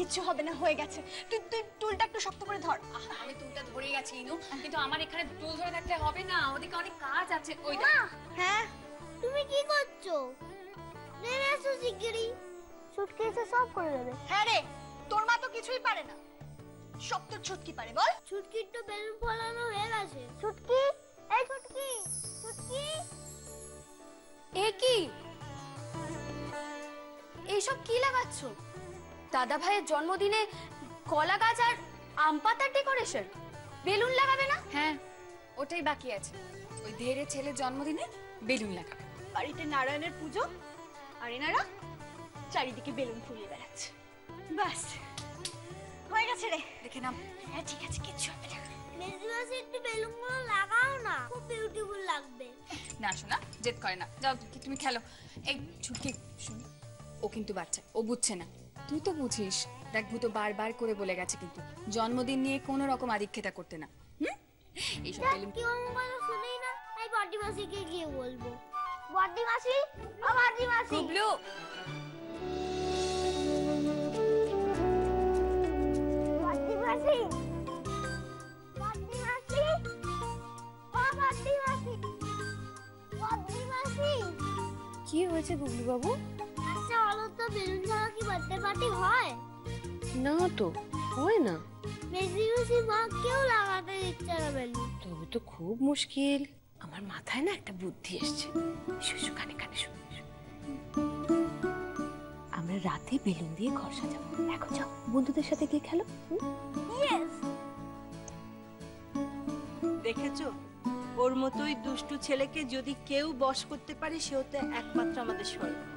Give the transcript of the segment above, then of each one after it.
কিচ্ছু হবে না, হয়ে গেছে। তুই তুই টুলটা একটু শক্ত করে ধর। আমি টুলটা ধরে গেছি ইনু, কিন্তু আমার এখানে টুল ধরে থাকলে হবে না, ওদিকে অনেক কাজ আছে। ওই হ্যাঁ তুমি কি করছো? নেমে এসো শিগগিরই, ছুটকি এসে সব করে দেবে। হ্যাঁ রে, তোর মা তো কিছুই পারে না, সব তোর ছুটকি পারে। বল। ছুটকির তো বেলুন ফলানো হয়ে গেছে। ছুটকি, এই ছুটকি, ছুটকি। এ কি এইসব কি লাগাচ্ছ? দাদা ভাইয়ের জন্মদিনে কলা গাছ আর আম পাতার ডেকোরেশন, বেলুন লাগাবে না? হ্যাঁ, ওটাই বাকি আছে। ওই ধেরে ছেলের জন্মদিনে বেলুন লাগাবে। বাড়িতে নারায়ণের পুজো, আর এনারা চারিদিকে বেলুন ফুলিয়ে বেড়াচ্ছে। বাস হয়ে গেছে রে। দেখে নাও। হ্যাঁ ঠিক আছে, কিচ্ছু হবে না। মেজবাসে একটু বেলুনগুলো লাগাও না, খুব বিউটিফুল লাগবে। না শোনা, জেদ করে না, যাও তুমি খেলো। এই ছুটকি শুন, ও কিন্তু বাচ্চা, ও বুঝছে না, তুই তো বুঝিস। দেখ ভূতো বারবার করে বলে গেছে কিন্তু জন্মদিন নিয়ে কোনো রকম আদিক্ষেতা করতে না। এইসব বেলুন কি আমার কথা শুনেই না, এই বড়দি মাসিকে গিয়ে বলবো। বড়দি মাসি, ও বড়দি মাসি। কুবলু, বড়দি মাসি, বড়দি মাসি, ও বড়দি মাসি, বড়দি মাসি। কি হয়েছে গুবলু বাবু? আচ্ছা বলো তো, বেলুন ছাড়া কি বার্থডে পার্টি হয়? না তো, হয় না। মেজবাসি মা কেউ লাগাতে দিচ্ছে না বেলুন। তবে তো খুব মুশকিল। আমার মাথায় না একটা বুদ্ধি এসছে। শুশু কানে কানে শুন। আমরা রাতে বেলুন দিয়ে ঘর সাজাবো। এখন যাও, বন্ধুদের সাথে গিয়ে খেলো। ইয়েস। দেখেছো, ওর মতোই দুষ্টু ছেলেকে যদি কেউ বশ করতে পারে, সে হতে একমাত্র আমাদের সর্বাণী।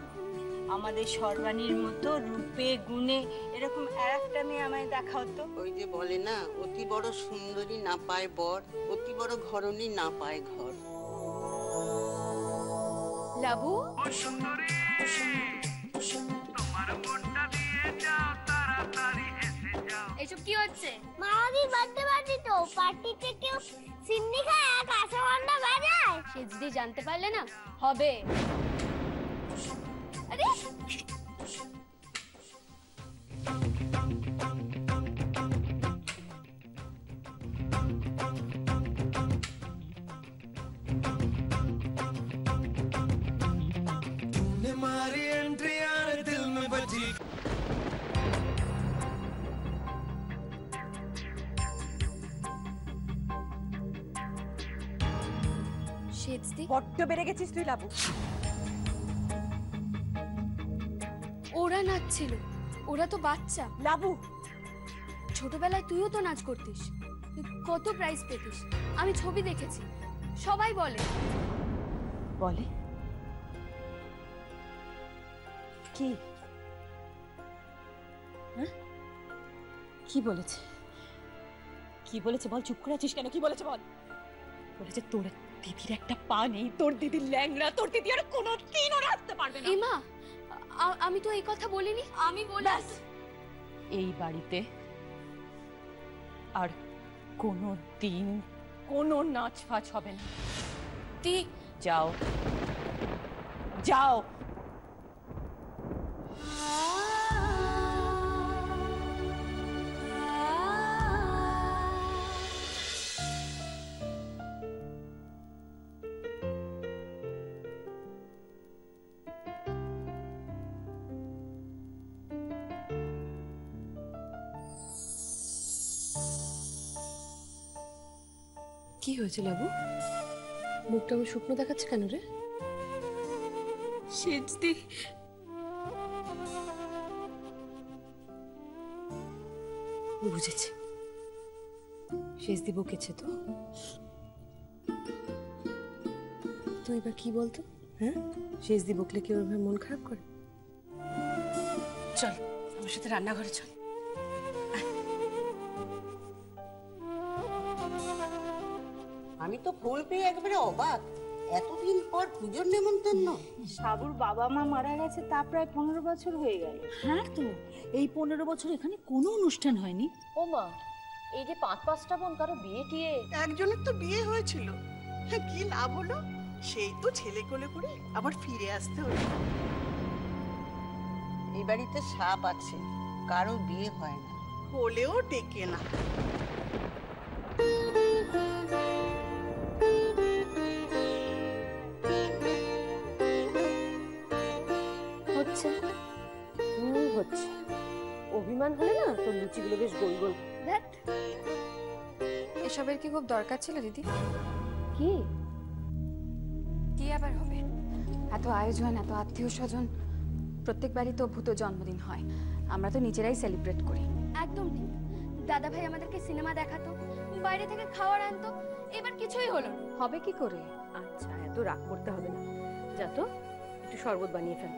আমাদের সর্বাণীর মতো রূপে গুণে এরকম আর একটা মেয়ে আমায় দেখাও তো। ওই যে বলে না, অতি বড় সুন্দরী না পায় বর, অতি বড় ঘরণী না পায় ঘর। লাবু, এইসব কি হচ্ছে? মামাদির বার্থডে পার্টি তো, পার্টিতে কেউ সিন্নি খায় আর কাঁচামান্ডা বাজায়। সে যদি জানতে পারলে না হবে। আরে मारी एंट्री आने दिल में बजी। শেজদি, বড্ড বেড়ে গেছিস তুই লাবু। ওরা নাচছিল, ওরা তো বাচ্চা। লাবু, ছোটবেলায় তুইও তো নাচ করতিস, তুই কত প্রাইজ পেতিস, আমি ছবি দেখেছি। সবাই বলে। বলে কি? কি বলেছে? কি বলেছে বল? চুপ করে আছিস কেন? কি বলেছে বল? বলেছে তোর দিদির একটা পা নেই, তোর দিদির ল্যাংড়া, তোর দিদি আর কোনোদিন ওরা হাঁটতে পারবে না। এমা, আমি তো এই কথা বলিনি। আমি বলি এই বাড়িতে আর কোনো দিন কোনো নাচ ফাচ হবে না। তুই যাও, যাও। কি হয়েছে লাবু? মুখটা আমার শুকনো দেখাচ্ছে কেন রে? শেজদি, বুঝেছি, শেষদি বকেছে তো। তুই এবার কি বলতো? হ্যাঁ, শেষদি বকলে কি ওর মন খারাপ করে? চল আমার সাথে রান্নাঘরে চল। আমি তো ফুল পেয়ে একবারে অবাক, এতদিন পর পুজোর নেমন্তন্ন। সাবুর বাবা মা মারা গেছে তা প্রায় 15 বছর হয়ে গেল। হ্যাঁ তো, এই 15 বছর এখানে কোনো অনুষ্ঠান হয়নি। ও মা, এই যে 5-5টা বোন, কারো বিয়ে টিয়ে? একজনের তো বিয়ে হয়েছিল, কি লাভ হলো? সেই তো ছেলে কোলে করে আবার ফিরে আসতে হলো। এই বাড়িতে সাপ আছে, কারো বিয়ে হয় না। হলেও টেকে না। হচ্ছে হচ্ছে, অভিমান হলে না তোর লুচিগুলো বেশ গোল গোল। ধ্যাৎ, এসবের কি খুব দরকার ছিল দিদি? কি কি আবার হবে? এত আয়োজন, এত আত্মীয় স্বজন, প্রত্যেকবারই তো ভূত জন্মদিন হয়, আমরা তো নিজেরাই সেলিব্রেট করি। একদম ঠিক। দাদা ভাই আমাদেরকে সিনেমা দেখাতো, বাইরে থেকে খাবার আনতো, এবার কিছুই হলো না। হবে কি করে? আচ্ছা, এত রাগ করতে হবে না, যা তো একটু শরবত বানিয়ে ফেল।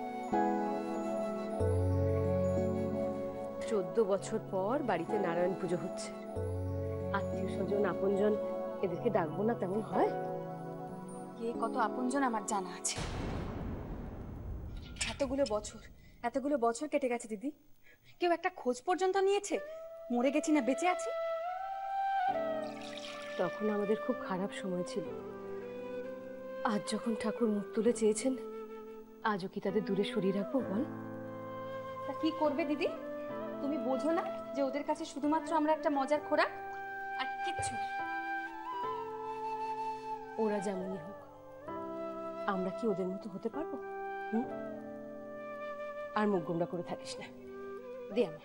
14 বছর পর বাড়িতে নারায়ণ পুজো হচ্ছে, আত্মীয় স্বজন আপনজন এদেরকে ডাকবো না তেমন হয়? কে কত আপনজন আমার জানা আছে। এতগুলো বছর কেটে গেছে দিদি, কেউ একটা খোঁজ পর্যন্ত নিয়েছে মরে গেছি না বেঁচে আছি? তখন আমাদের খুব খারাপ সময় ছিল, আজ যখন ঠাকুর মুখ তুলে চেয়েছেন, আজও কি তাদের দূরে সরিয়ে রাখবো বল? তা কি করবে দিদি? তুমি বোঝো না যে ওদের কাছে শুধুমাত্র আমরা একটা মজার খোরাক আর কিচ্ছু? ওরা যেমনই হোক, আমরা কি ওদের মতো হতে পারবো? আর মুখ গোমরা করে থাকিস না, দে আমি।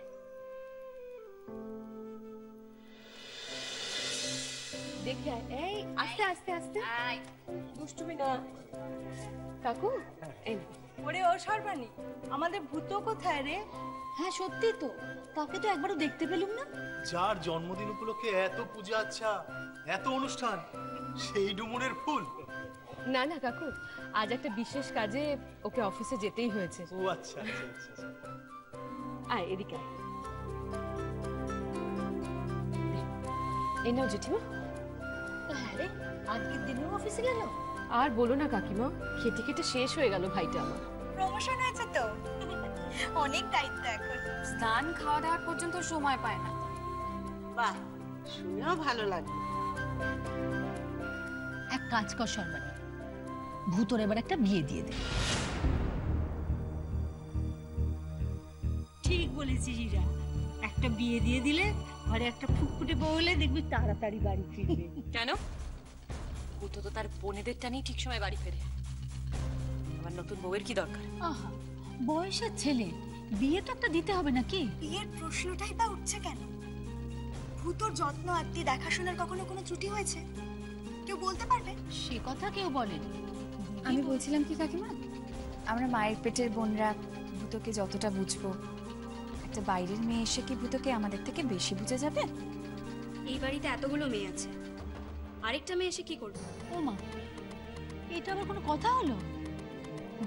দেখি এই আস্তে আস্তে আস্তে, দুষ্টুমি না। কাকু এই ওরে ও সর্বাণী, আমাদের ভূত কোথায় রে? হ্যাঁ সত্যি তো, তাকে তো একবারও দেখতে পেলুম না। যার জন্মদিন উপলক্ষে এত পূজা, আচ্ছা এত অনুষ্ঠান, সেই ডুমুরের ফুল? না না কাকু, আজ একটা বিশেষ কাজে ওকে অফিসে যেতেই হয়েছে। ও আচ্ছা আচ্ছা আচ্ছা। আয় এদিকে আয়। এই নাও জেঠিমা। হ্যাঁ রে, আজকের দিনেও অফিসে গেল? আর বলো না কাকিমা, খেটে খেটে শেষ হয়ে গেল ভাইটা আমার। প্রমোশন হয়েছে তো, অনেক দায়িত্ব এখন। স্নান খাওয়া দাওয়ার পর্যন্ত সময় পায় না। বাহ, শুনেও ভালো লাগলো। এক কাজ কর সর্বাণী, ভূতর এবার একটা বিয়ে দিয়ে দে। ঠিক বলেছিস ইরা, একটা বিয়ে দিয়ে দিলে ঘরে একটা ফুটফুটে বউ হলে দেখবি তাড়াতাড়ি বাড়ি ফিরবে। কেন? ভূত তো তার বোনেদের টানেই ঠিক সময় বাড়ি ফেরে, আমার নতুন বউয়ের কি দরকার? আহা, বয়সের ছেলে, বিয়ে তো একটা দিতে হবে নাকি? বিয়ের প্রশ্নটাই বা উঠছে কেন? ভূতর যত্ন আত্মি দেখাশোনার কখনো কোনো ত্রুটি হয়েছে? কেউ বলতে পারবে? সে কথা কেউ বলেনি। আমি বলছিলাম কি কাকিমা, আমরা মায়ের পেটের বোনরা ভূতকে যতটা বুঝবো, একটা বাইরের মেয়ে এসে কি ভূতকে আমাদের থেকে বেশি বুঝে যাবে? এই বাড়িতে এতগুলো মেয়ে আছে, আরেকটা মেয়ে এসে কি করবে? ও মা, এটা আবার কোনো কথা হলো?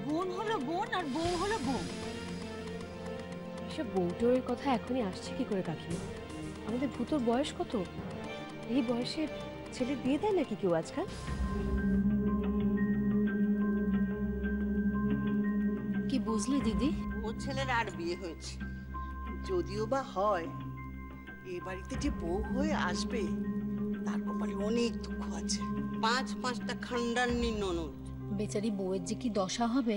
বোন হলো বোন আর বউ হলো বউ। এসব বউটোরের কথা এখনই আসছে কি করে কাকিমা? আমাদের ভূতর বয়স কত? এই বয়সে ছেলে বিয়ে দেয় নাকি কেউ আজকাল? কি বুঝলি দিদি? ও ছেলের আর বিয়ে হয়েছে, যদিও বা হয়, এই বাড়িতে যে বউ হয়ে আসবে তার কপালে অনেক দুঃখ আছে। 5-5টা খান্ডান্নি ননদ। বেচারি বউয়ের যে কি দশা হবে।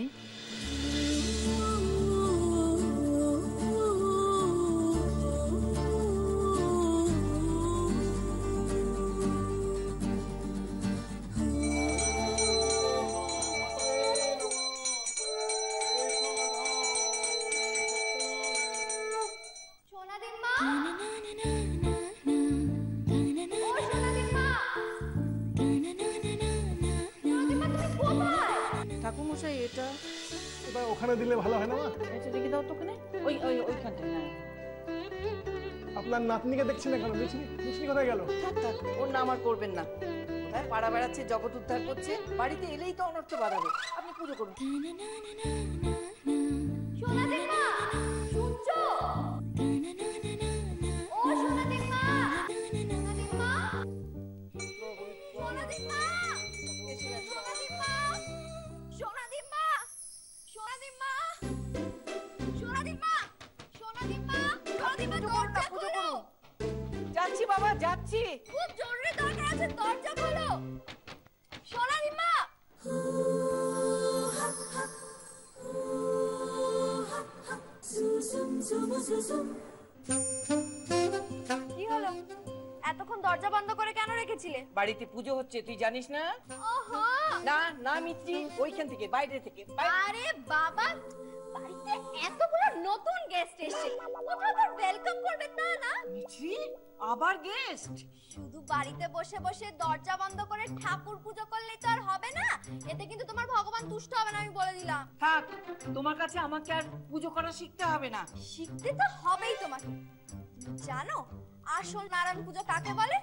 ঠাকুরমশাই, এটা এবার ওখানে দিলে ভালো হয় না মা? এটা রেখে দাও তো ওখানে, ওইখানটা। হ্যাঁ, আপনার নাতনিকে দেখছি না কেন? মিছনি কোথায় গেল? থাক থাক, ওর নাম আর করবেন না। কোথায় পাড়া বেড়াচ্ছে, জগৎ উদ্ধার করছে, বাড়িতে এলেই তো অনর্থ বাড়াবে। আপনি পুজো করুন। যাচ্ছি বাবা, যাচ্ছি। খুব জরুরি দরকার আছে, দরজা খোলো। সোনালি মা, zoom zoom zoom zoom zoom কি হলো? এতক্ষণ দরজা বন্ধ করে কেন রেখেছিলে? বাড়িতে পুজো হচ্ছে, তুই জানিস না? ওহো, না না মিত্রি, ওইখান থেকে, বাইরে থেকে। আরে বাবা, বাড়িতে এতগুলো নতুন গেস্ট এসেছে, ওদের ওয়েলকাম করবে তা না? মিত্রি, আবার গেস্ট? শুধু বাড়িতে বসে বসে দরজা বন্ধ করে ঠাকুর পুজো করলেই তো আর হবে না। এতে কিন্তু তোমার ভগবান তুষ্ট হবে না, আমি বলে দিলাম। থাক, তোমার কাছে আমাকে আর পুজো করা শিখতে হবে না। শিখতে তো হবেই তোমাকে। জানো আসল নারায়ণ পুজো কাকে বলে?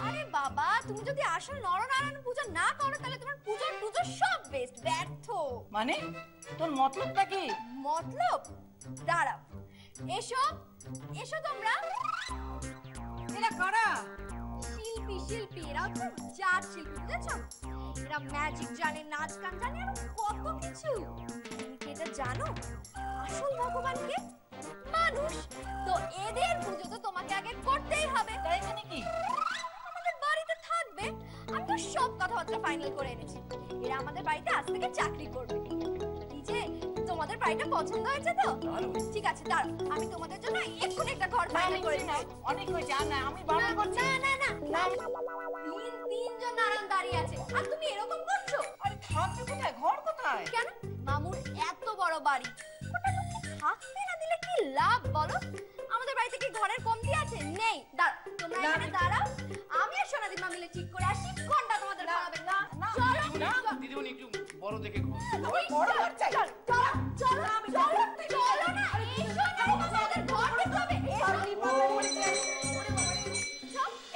আরে বাবা, তুমি যদি আসল নরনারায়ণ পুজো না করো তাহলে তোমার পুজো সব বেস্ট, ব্যর্থ। মানে তোর মতলবটা কি? মতলব? দাঁড়াও, এসো এসো তোমরা। এরা কারা? শিল্পী, এরা হচ্ছে জাত শিল্পী, বুঝেছো? এরা ম্যাজিক জানে, নাচ গান জানে, আর কত কিছু। তুমি কি এটা জানো আসল ভগবানকে? মানুষ। তো এদের পুজো তো তোমাকে আগে করতেই হবে। তাই নাকি? আমাদের বাড়িতে থাকবে। আমি তো সব কথাবার্তা ফাইনাল করে এনেছি। এরা আমাদের বাড়িতে আজ থেকে চাকরি করবে। এই যে তোমাদের বাড়িটা পছন্দ হয়েছে তো? ঠিক আছে, দাঁড়াও, আমি তোমাদের জন্য এক্ষুনি একটা ঘর ফাইনাল করে দিই। অনেক হয়েছে, আর না, আমি বারণ করছি। না, তিনজন নারায়ণ দাঁড়িয়ে আছে আর তুমি এরকম করছো। আরে থাকবে কোথায়? ঘর কোথায়? কেন? মামুর এত বড় বাড়ি, ওটা থাকতে না দিলে কি লাভ বলো? আমাদের বাড়িতে কি ঘরের কমতি আছে? নেই। দাঁড়াও, তোমরা এখানে দাঁড়াও, আমি আর সোনাদিমা মিলে ঠিক করে আসি কোনটা তোমাদের ভালো হবে। না, চলো দিদিমণি, একটু বড় দেখে ঘর। বড় ঘর চাই। চলো না, এসো না, আমাদের ঘর দেখতে হবে।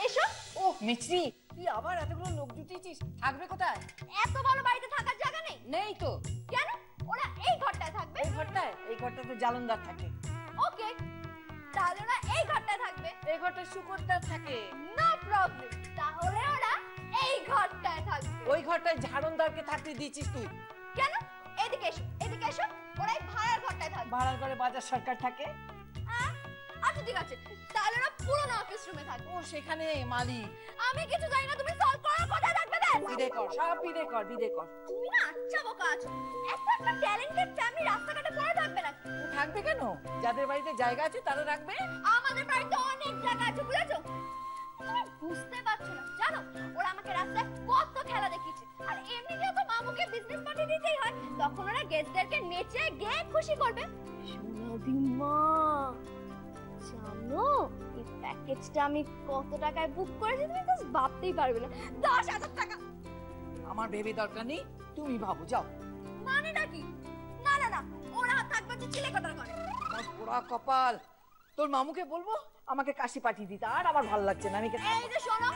এসো। ও মিত্রি, তুই আবার এতগুলো লোক জুটিয়েছিস, থাকবে কোথায়? এত বড় বাড়িতে থাকার জায়গা নেই? নেই তো। কেন? ওরা এই ঘরটায় থাকবে। এই ঘরটায়? এই ঘরটায় তো জালনদার থাকে। ওকে, তাহলে ওরা এই ঘরটায় থাকবে। এই ঘরটায় শুকরদার থাকে। নো প্রবলেম, তাহলে ওরা এই ঘরটায় থাকবে। ওই ঘরটায় ঝাড়নদারকে থাকতে দিয়েছিস তুই। কেন? এদিকে এসো, এদিকে এসো। ওরা এই ভাড়ার ঘরটায় থাকবে। ভাড়ার ঘরে বাজার সরকার থাকে। আচ্ছা ঠিক আছে, তাহলে ওরা পুরোনো অফিস রুমে থাকবে। ও সেখানে মালিক। আমি কিছু জানি না, তুমি সলভ করো, কোথায় থাকবে ব্যাস। বিদে কর, সব বিদে কর, বিদে কর। তুমি না আচ্ছা বোকা আছো। একটা ট্যালেন্টেড ফ্যামিলি রাস্তাঘাটে পড়ে থাকবে না। থাকবে কেন? যাদের বাড়িতে জায়গা আছে তারা রাখবে। আমাদের বাড়িতে অনেক জায়গা আছে, বুঝেছো? তুমি বুঝতে পারছো না, জানো ওরা আমাকে রাস্তায় কত খেলা দেখিয়েছে। আর এমনিতেও তো মামুকে বিজনেস পার্টি দিতেই হয়, তখন ওরা গেস্টদেরকে নেচে গেয়ে খুশি করবে। সোনাদিমা, জানো এই প্যাকেজটা আমি কত টাকায় বুক করেছি তুমি তো ভাবতেই পারবে না। 10,000 টাকা। আমার ভেবে দরকার নেই, তুমি ভাবো, যাও। মানেটা কি? না না না, ওরা থাকবে যে ছেলে কথা করে। আমার পোড়া কপাল। তোর মামুকে বলবো আমাকে কাশি পাঠিয়ে দিতে, আর আমার ভালো লাগছে না। আমি এই যে শোনো,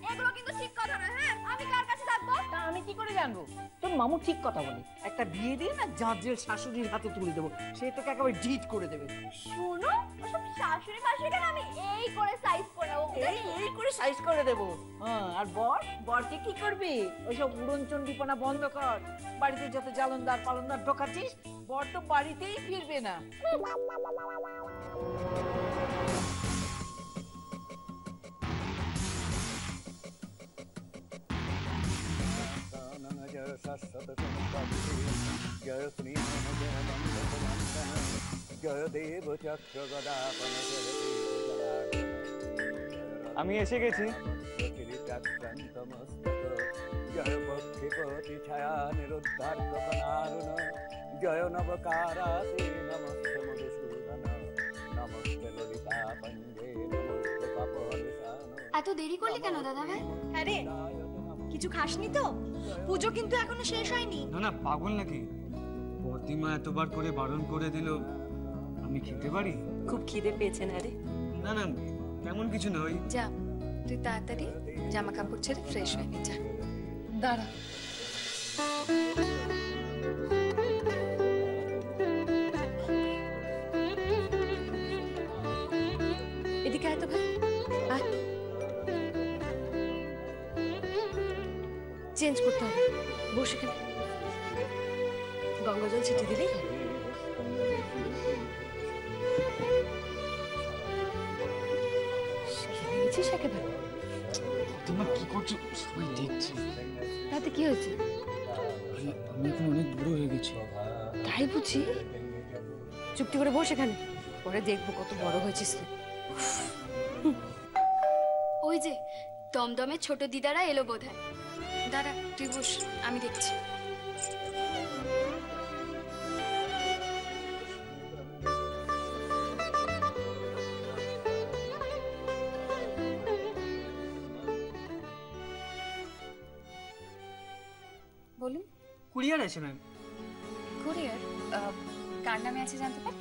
এগুলো কিন্তু ঠিক কথা না। হ্যাঁ, আমি কার কাছে থাকবো? তা আমি কি করে জানবো? তোর মামু ঠিক কথা বলে। একটা বিয়ে দিয়ে না জাজের শাশুড়ির হাতে তুলে দেবো, সে তোকে একেবারে ডিট করে দেবে। শোনো, ওসব শাশুড়ি ফাশুড়ি আমি এই করে সাইজ করে নেবো। এই করে সাইজ করে দেবো। হ্যাঁ, আর বরকে কি করবি? ওইসব উড়নচণ্ডীপনা বন্ধ কর। বাড়িতে যত জালনদার পালনদার ঢোকাচ্ছিস, বর তো বাড়িতেই ফিরবে না। আমি এসে গেছি। জয় নবকারাতে নমস্তে মধুসূদন নমস্তে ললিতা পঞ্জে নমস্তে পাপহংসান। এত দেরি করলি কেন দাদা ভাই? আরে কিছু খাসনি তো? পুজো কিন্তু এখনো শেষ হয়নি। না না, পাগল নাকি? প্রতিমা এতবার করে বারণ করে দিল, আমি খেতে পারি? খুব খিদে পেয়েছে না রে? না না, তেমন কিছু নয়। যা, তুই তাড়াতাড়ি জামা কাপড় ছেড়ে ফ্রেশ হয়ে নে, যা। দাঁড়া, এদিকে আয় তো ভাই, আয়। চেঞ্জ করতে হবে, বস এখানে। গঙ্গা জল ছিটিয়ে দিলেই হবে। খেয়ে গেছিস একেবারে? তোমার কি করছো? সবাই দেখছে। তাতে কি হয়েছে? আমি এখন অনেক দূর হয়ে গেছি। তাই বুঝি? চুপটি করে বস এখানে। তারপরে দেখবো কত বড় হয়েছিস তুই। ওই যে দমদমে ছোট দিদারা এলো বোধহয়। দাঁড়া তুই বস, আমি দেখছি। বলুন। কুরিয়ার আছে ম্যাম। কুরিয়ার? কার নামে আছে জানতে পারি?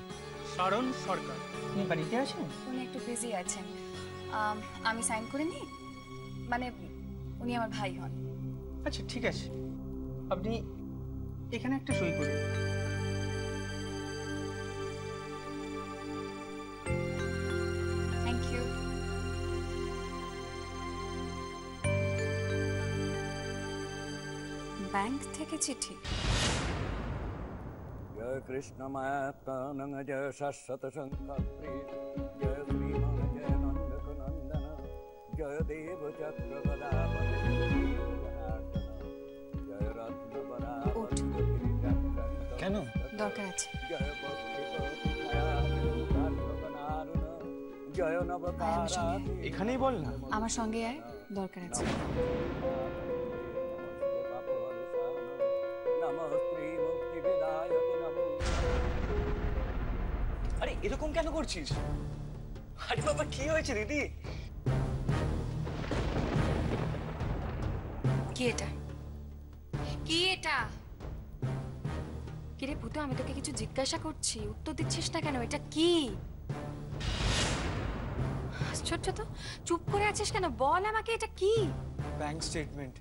শরণ সরকার। উনি বাড়িতে আছেন? উনি একটু বিজি আছেন। আমি সাইন করে নিই? মানে উনি আমার ভাই হন। আচ্ছা ঠিক আছে, আপনি এখানে একটা সই করুন। Thank you. ব্যাংক থেকে চিঠি। जय कृष्ण मातानं जय शाश्वत शंकरी जय श्रीमान जय नंदक नंदन जय देव चक्रगदापति जय रत्न बराबर কেন? দরকার আছে। जय नवतारा এখানেই বল না। আমার সঙ্গে আয়, দরকার আছে। আরে এরকম কেন করছিস? আরে বাবা কি হয়েছে দিদি? কি এটা? কি এটা? কিরে ভূত, আমি তোকে কিছু জিজ্ঞাসা করছি, উত্তর দিচ্ছিস না কেন? এটা কি? ছোট তো চুপ করে আছিস কেন? বল আমাকে, এটা কি? ব্যাংক স্টেটমেন্ট,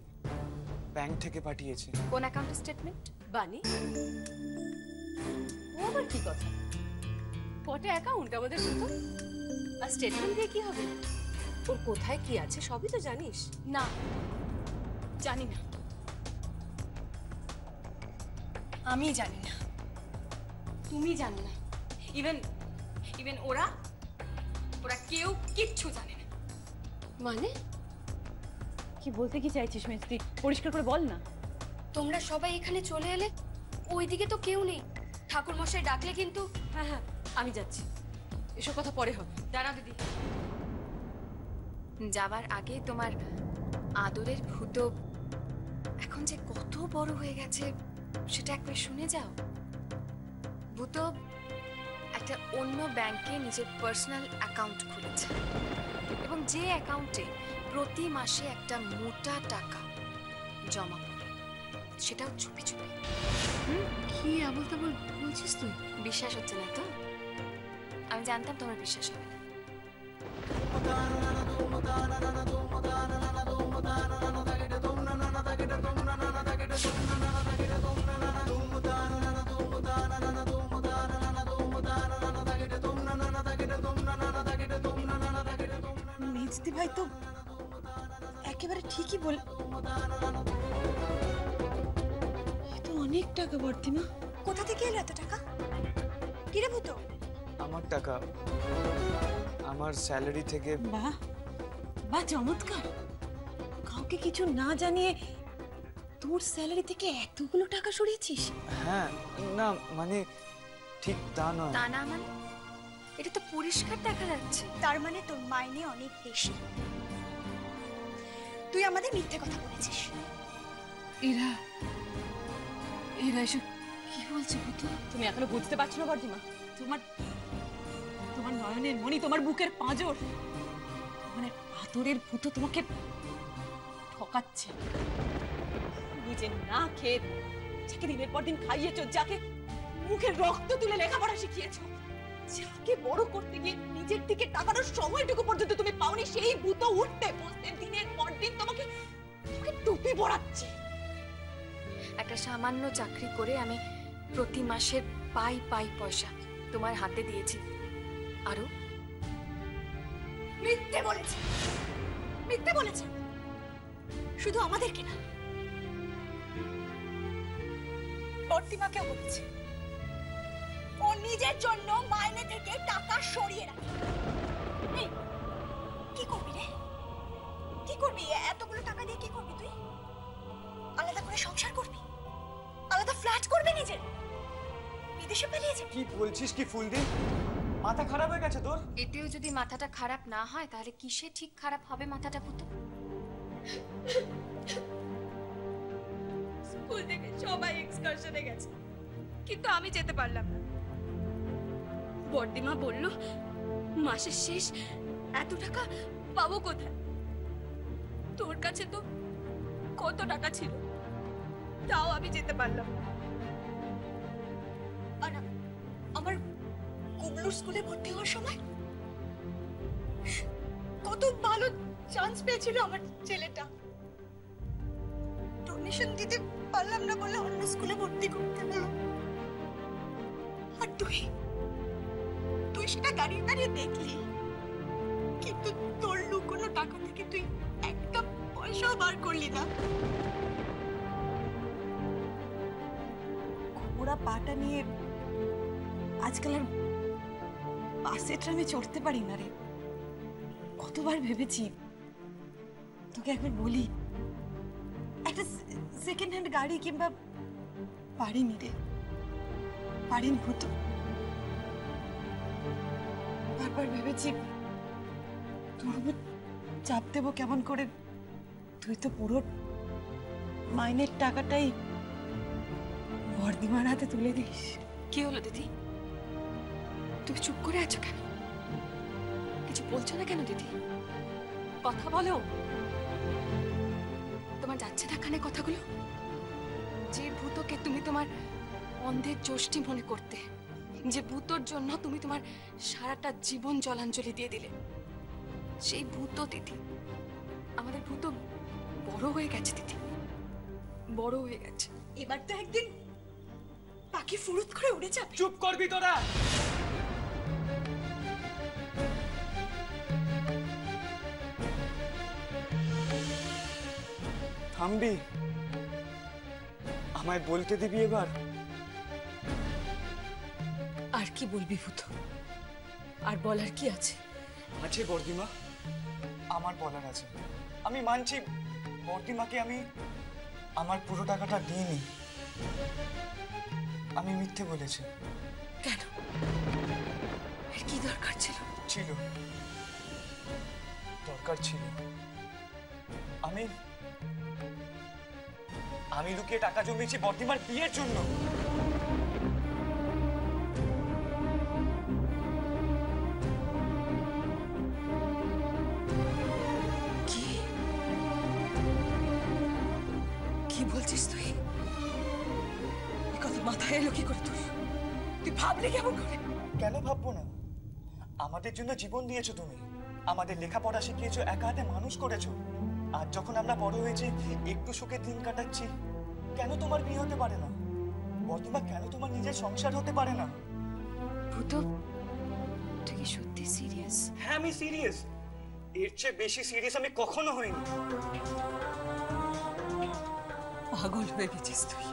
ব্যাংক থেকে পাঠিয়েছে। কোন অ্যাকাউন্টের স্টেটমেন্ট? বানি, ও আবার কি কথা? কটা অ্যাকাউন্ট আমাদের তো, আর স্টেটমেন্ট দিয়ে কি হবে? ওর কোথায় কি আছে সবই তো জানিস। না, জানি না। আমি জানি না, তুমি জানো না, ইভেন ওরা কেউ কিচ্ছু জানে না। মানে কি বলতে কি চাইছিস মিস্ত্রি? পরিষ্কার করে বল না। তোমরা সবাই এখানে চলে এলে, ওইদিকে তো কেউ নেই। ঠাকুর মশাই ডাকলে কিন্তু। হ্যাঁ হ্যাঁ, আমি যাচ্ছি, এসব কথা পরে হবে। দাঁড়াও দিদি, যাবার আগে তোমার আদরের ভূত এখন যে কত বড় হয়ে গেছে সেটা একবার শুনে যাও। ভূত একটা অন্য ব্যাংকে নিজের পার্সোনাল অ্যাকাউন্ট খুলেছে এবং যে অ্যাকাউন্টে প্রতি মাসে একটা মোটা টাকা জমা পড়ে, সেটাও চুপি চুপি। কি আবল তাবল বলছিস তুই? বিশ্বাস হচ্ছে না তো? আমি জানতাম তোমার বিশ্বাস হবে না। মেজদি ভাই তো একেবারে ঠিকই বলে, এ তো অনেক টাকা বর্তিমা। কোথা থেকে এলো এত টাকা? কিরে ভূত? আমার টাকা, আমার স্যালারি থেকে। বাহ বাহ, চমৎকার। কাউকে কিছু না জানিয়ে তোর স্যালারি থেকে এতগুলো টাকা সরিয়েছিস? হ্যাঁ, না মানে ঠিক তা নয়। তা না মানে? এটা তো পরিষ্কার দেখা যাচ্ছে। তার মানে তোর মাইনে অনেক বেশি। তুই আমাদের মিথ্যে কথা বলেছিস। এরা এসব কি বলছে ভূত? তুমি এখনো বুঝতে পারছো না বর্দিমা? তোমার নয়নের মণি, তোমার বুকের পাঁজর, মানে আদরের ভূত তোমাকে ঠকাচ্ছে। নিজে না খেয়ে যাকে দিনের পর দিন খাইয়েছো, যাকে মুখের রক্ত তুলে লেখাপড়া শিখিয়েছো, যাকে বড় করতে গিয়ে নিজের দিকে তাকানোর সময়টুকু পর্যন্ত তুমি পাওনি, সেই ভূত উঠতে বসতে দিনের পর দিন তোমাকে টুপি পড়াচ্ছে। একটা সামান্য চাকরি করে আমি প্রতি মাসের পাই পয়সা তোমার হাতে দিয়েছি। আরো মিথ্যে বলেছে, মিথ্যে বলেছে। শুধু আমাদেরকে না, প্রতিমাকেও বলেছে। ও নিজের জন্য মাইনে থেকে টাকা সরিয়ে রাখে। এই, কি করবি রে? কি করবি? এতগুলো টাকা দিয়ে কি করবি তুই? আলাদা করে সংসার করবি? আলাদা ফ্ল্যাট করবি নিজের? বিদেশে পালিয়ে যাবি? কি বলছিস কি ফুলদি? মাথা খারাপ হয়ে গেছে তোর? এতেও যদি মাথাটা খারাপ না হয় তাহলে কিসে ঠিক খারাপ হবে মাথাটা পুতো? স্কুল থেকে সবাই এক্সকারশনে গেছে, কিন্তু আমি যেতে পারলাম না। বর্দিমা বলল মাসের শেষ এত টাকা পাবো কোথায়? তোর কাছে তো কত টাকা ছিল, তাও আমি যেতে পারলাম না। আর আমার কুবলুর স্কুলে ভর্তি হওয়ার সময় কত ভালো চান্স পেয়েছিল আমার ছেলেটা, ডোনেশন দিতে পারলাম না বলে অন্য স্কুলে ভর্তি করতে হলো। আর তুই সেটা দাঁড়িয়ে দাঁড়িয়ে দেখলি, কিন্তু তোর লুকোনো টাকা থেকে তুই একটা পয়সাও বার করলি না। ঘোড়া পাটা নিয়ে আজকাল আর বাসে ট্রামে চড়তে পারি না রে। কতবার ভেবেছি তোকে একবার বলি, একটা সেকেন্ড হ্যান্ড গাড়ি কিংবা পারিনি রে, পারিনি হতো। বারবার ভেবেছি তোর উপর চাপ দেবো কেমন করে, তুই তো পুরো মাইনের টাকাটাই বর্দিমার হাতে তুলে দিস। কি হলো দিদি, তুমি চুপ করে আছো কেন? কিছু বলছো না কেন দিদি? কথা বলো। তোমার যাচ্ছে না কানে কথাগুলো? যে ভূতকে তুমি তোমার অন্ধের যষ্টি মনে করতে, যে ভূতর জন্য তুমি তোমার সারাটা জীবন জলাঞ্জলি দিয়ে দিলে, সেই ভূত দিদি, আমাদের ভূত বড় হয়ে গেছে দিদি, বড় হয়ে গেছে। এবার তো একদিন পাখি ফুরুত করে উড়ে যাবে। চুপ করবি তোরা? থামবি? আমায় বলতে দিবি এবার? আর কি বলবি ভূত? আর বলার কি আছে? আছে বর্দিমা, আমার বলার আছে। আমি মানছি বর্দিমাকে আমি আমার পুরো টাকাটা দিইনি, আমি মিথ্যে বলেছি। কেন? এর কি দরকার ছিল? ছিল, দরকার ছিল। আমি লুকিয়ে টাকা জমিয়েছি বর্দিমার বিয়ের জন্য। কি বলছিস তুই? এই কথা মাথায় এলো কি করে তোর? তুই ভাবলি কেমন করে? কেন ভাববো না? আমাদের জন্য জীবন দিয়েছো তুমি, আমাদের লেখাপড়া শিখিয়েছো, একা হাতে মানুষ করেছো। আর যখন আমরা বড় হয়েছি, একটু সুখে দিন কাটাচ্ছি, কেন তোমার বিয়ে হতে পারে না? বর্তমান কেন তোমার নিজের সংসার হতে পারে না? ভূত, তুই কি সত্যি সিরিয়াস? হ্যাঁ, আমি সিরিয়াস। এর চেয়ে বেশি সিরিয়াস আমি কখনো হইনি। পাগল হয়ে গেছিস তুই।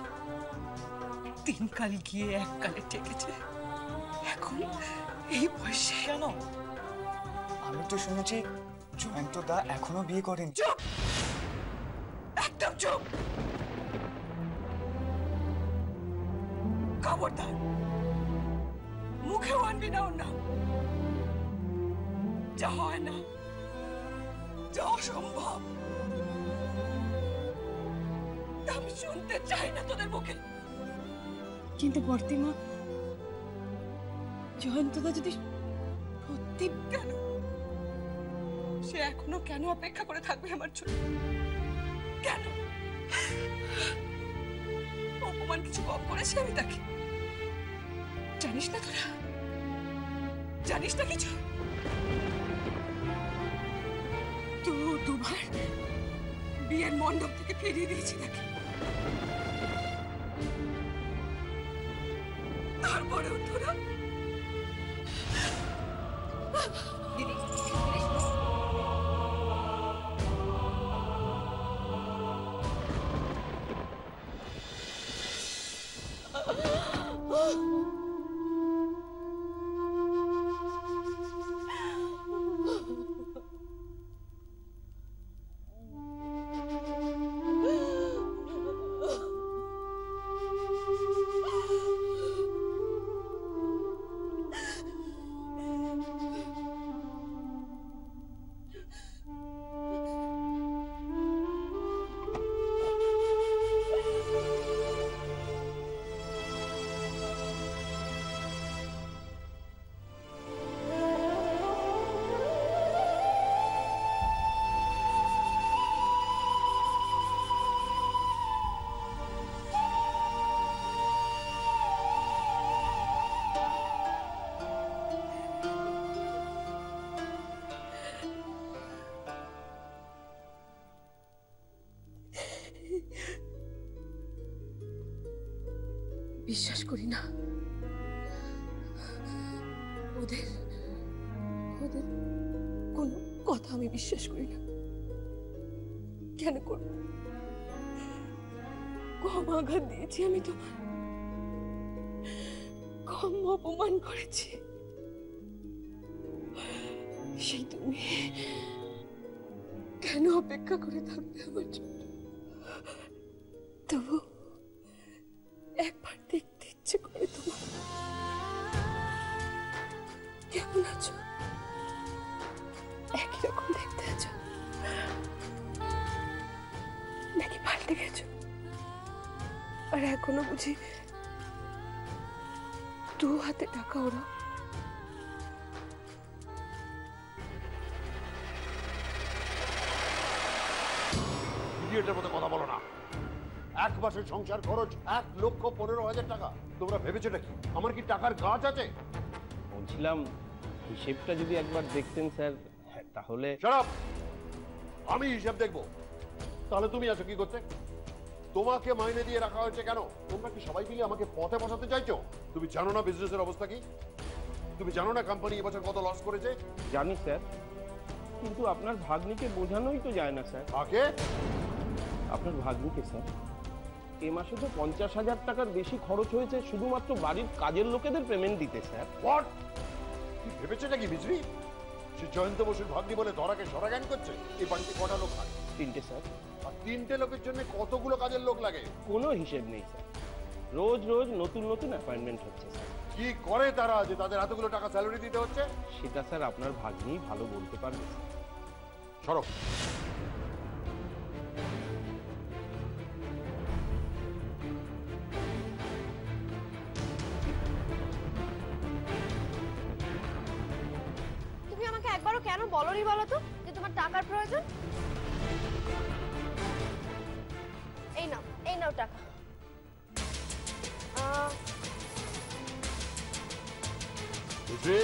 তিন কাল গিয়ে এক কালে ঠেকেছে, এখন এই বয়সে। কেন? আমি তো শুনেছি জয়ন্ত দা এখনো বিয়ে করেনি। চুপ, একদম চুপ। খবরদার মুখেও আনবি না ওর নাম। যা হয় না, যা অসম্ভব, আমি শুনতে চাই না তোদের মুখে। কিন্তু বর্তিমা, জয়ন্তদা যদি সত্যি, কেন সে এখনো কেন অপেক্ষা করে থাকবে আমার জন্য? কেন? অপমান কিছু কম করেছে আমি তাকে? জানিস না তোরা? জানিস না কিছু? দুবার বিয়ের মণ্ডপ থেকে ফিরিয়ে দিয়েছি তাকে, তারপরেও তোরা। দিদি, বিশ্বাস করি না। ওদের ওদের কোনো কথা আমি বিশ্বাস করি না। কেন করব? কম আঘাত দিয়েছি আমি তোমার, কম অপমান করেছি, সেই তুমি কেন অপেক্ষা করে থাকবে আমার জন্য? তবু একবার দেখতে ইচ্ছে করে তোমার। কেমন আছো? একই রকম দেখতে আছো নাকি পাল্টে গেছো? আর এখনো বুঝি 2 হাতে টাকা ওরা? ইডিয়েটের মতো কথা বলো না। 1 মাসের সংসার খরচ 1,15,000 টাকা। তোমরা ভেবেছোটা কি আমার কি টাকার গাছ আছে? বলছিলাম হিসেবটা যদি একবার দেখতেন স্যার তাহলে। Shut up! আমি হিসাব দেখবো? তাহলে তুমি আছো কি করতে? তোমাকে মাইনে দিয়ে রাখা হয়েছে কেন? তোমরা কি সবাই মিলে আমাকে পথে বসাতে চাইছো? তুমি জানো না বিজনেসের অবস্থা কি? তুমি জানো না কোম্পানি এবছর কত লস করেছে? জানি স্যার, কিন্তু আপনার ভাগ্নিকে বোঝানোই তো যায় না স্যার। কাকে? আপনার ভাগ্নিকে স্যার। এই মাসে তো 50,000 টাকার বেশি খরচ হয়েছে শুধুমাত্র বাড়ির কাজের লোকেদের পেমেন্ট দিতে স্যার। হোয়াট? কি ভেবেছে নাকি বিজলি? সে জয়ন্ত বসুর ভাগ্নি বলে ধরাকে সরাজ্ঞান করছে? এই বাড়িতে কটা লোক থাকে? 3টে স্যার। আর 3টে লোকের জন্য কতগুলো কাজের লোক লাগে? কোনো হিসেব নেই স্যার। রোজ রোজ নতুন নতুন অ্যাপয়েন্টমেন্ট হচ্ছে স্যার। কি করে তারা যে তাদের এতগুলো টাকা স্যালারি দিতে হচ্ছে? সেটা স্যার আপনার ভাগ্নি ভালো বলতে পারবে স্যার। সরো। তুমি আমাকে একবারও কেন বলোনি বলো তো যে তোমার টাকার প্রয়োজন? এই নাও টাকা। বুঝলি?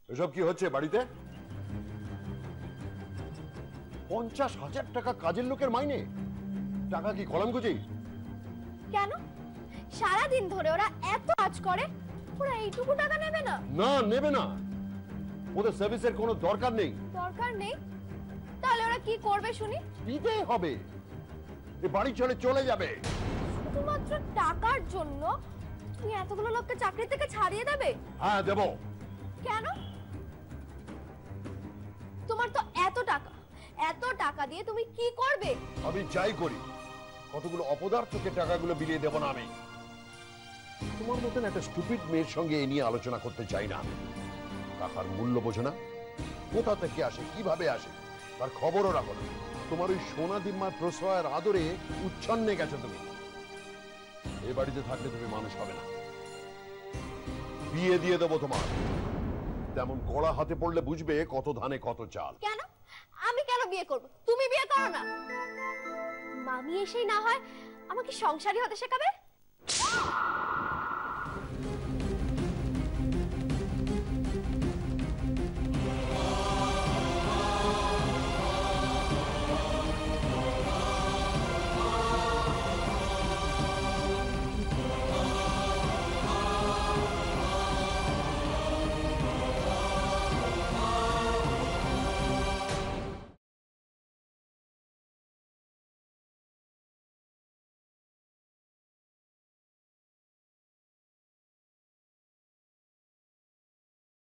এসব কি হচ্ছে বাড়িতে? 50,000 টাকা কাজের লোকের মাইনে? টাকা কি কলমকুচি? কেন সারাদিন ধরে ওরা এত কাজ করে, ওরা এইটুকু টাকা নেবে না? না, নেবে না। ওদের সার্ভিসের কোনো দরকার নেই। দরকার নেই? তাহলে ওরা কি করবে শুনি? দিতেই হবে। এই বাড়ি ছেড়ে চলে যাবে। শুধুমাত্র টাকার জন্য তুমি এতগুলো লোককে চাকরি থেকে ছাড়িয়ে দেবে? হ্যাঁ, দেব। কেন? তোমার তো এত টাকা দিয়ে তুমি কি করবে? আমি যাই করি, কতগুলো অপদার্থকে টাকাগুলো বিলিয়ে দেব না আমি। তোমার মতন একটা স্টুপিড মেয়ের সঙ্গে এ নিয়ে আলোচনা করতে চাই না। টাকার মূল্য বোঝো না? কোথা থেকে আসে, কিভাবে আসে, তার খবরও রাখো না। তোমার ওই সোনা দিম্মার প্রশ্রয়ের আদরে উচ্ছন্নে গেছো তুমি। এ বাড়িতে থাকলে তুমি মানুষ হবে না। বিয়ে দিয়ে দেবো তোমার। তেমন কড়া হাতে পড়লে বুঝবে কত ধানে কত চাল। কেন? আমি কেন বিয়ে করব? তুমি বিয়ে করো না। মামি এসেই না হয় আমাকে সংসারী হতে শেখাবে।